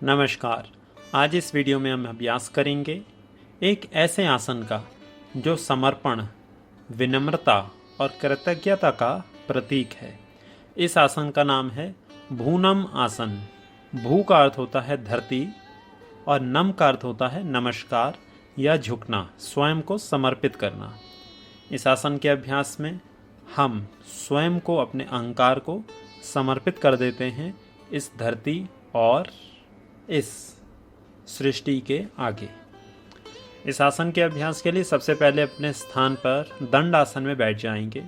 नमस्कार। आज इस वीडियो में हम अभ्यास करेंगे एक ऐसे आसन का जो समर्पण, विनम्रता और कृतज्ञता का प्रतीक है। इस आसन का नाम है भूनम आसन। भू का अर्थ होता है धरती और नम का अर्थ होता है नमस्कार या झुकना, स्वयं को समर्पित करना। इस आसन के अभ्यास में हम स्वयं को, अपने अहंकार को समर्पित कर देते हैं इस धरती और इस सृष्टि के आगे। इस आसन के अभ्यास के लिए सबसे पहले अपने स्थान पर दंड आसन में बैठ जाएंगे।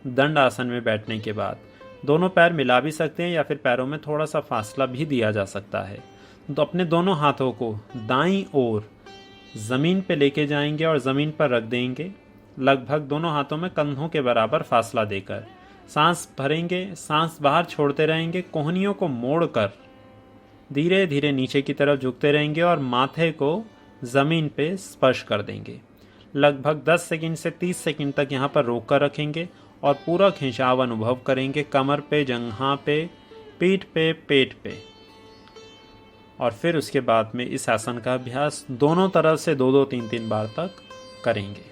दंड आसन में बैठने के बाद दोनों पैर मिला भी सकते हैं या फिर पैरों में थोड़ा सा फासला भी दिया जा सकता है। तो अपने दोनों हाथों को दाईं ओर ज़मीन पे लेके जाएंगे और ज़मीन पर रख देंगे, लगभग दोनों हाथों में कंधों के बराबर फासला देकर। सांस भरेंगे, सांस बाहर छोड़ते रहेंगे, कोहनियों को मोड़कर धीरे धीरे नीचे की तरफ झुकते रहेंगे और माथे को ज़मीन पे स्पर्श कर देंगे। लगभग 10 सेकंड से 30 सेकंड तक यहाँ पर रोक कर रखेंगे और पूरा खिंचाव अनुभव करेंगे कमर पे, जंघा पे, पीठ पे, पेट पे। और फिर उसके बाद में इस आसन का अभ्यास दोनों तरफ से 2-2, 3-3 बार तक करेंगे।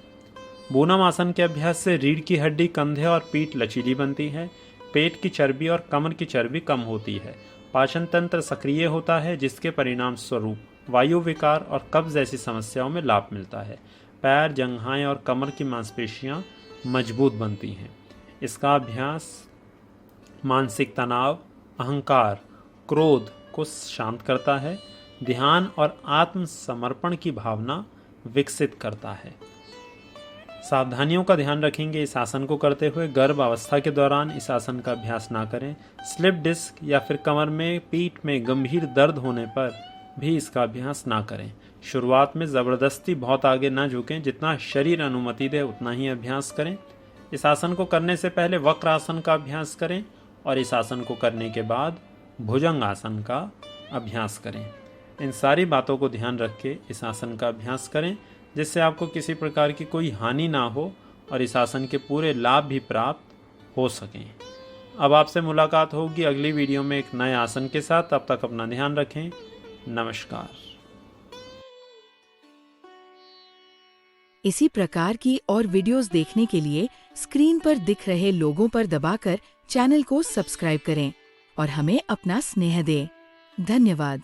भूनम आसन के अभ्यास से रीढ़ की हड्डी, कंधे और पीठ लचीली बनती है। पेट की चर्बी और कमर की चर्बी कम होती है। पाचन तंत्र सक्रिय होता है, जिसके परिणाम स्वरूप वायु विकार और कब्ज जैसी समस्याओं में लाभ मिलता है। पैर, जंघाएं और कमर की मांसपेशियां मजबूत बनती हैं। इसका अभ्यास मानसिक तनाव, अहंकार, क्रोध को शांत करता है, ध्यान और आत्मसमर्पण की भावना विकसित करता है। सावधानियों का ध्यान रखेंगे इस आसन को करते हुए। गर्भ अवस्था के दौरान इस आसन का अभ्यास ना करें। स्लिप डिस्क या फिर कमर में, पीठ में गंभीर दर्द होने पर भी इसका अभ्यास ना करें। शुरुआत में ज़बरदस्ती बहुत आगे ना झुकें, जितना शरीर अनुमति दे उतना ही अभ्यास करें। इस आसन को करने से पहले वक्र आसन का अभ्यास करें और इस आसन को करने के बाद भुजंग आसन का अभ्यास करें। इन सारी बातों को ध्यान रख के इस आसन का अभ्यास करें, जिससे आपको किसी प्रकार की कोई हानि ना हो और इस आसन के पूरे लाभ भी प्राप्त हो सकें। अब आपसे मुलाकात होगी अगली वीडियो में एक नए आसन के साथ। तब तक अपना ध्यान रखें। नमस्कार। इसी प्रकार की और वीडियोस देखने के लिए स्क्रीन पर दिख रहे लोगों पर दबाकर चैनल को सब्सक्राइब करें और हमें अपना स्नेह दें। धन्यवाद।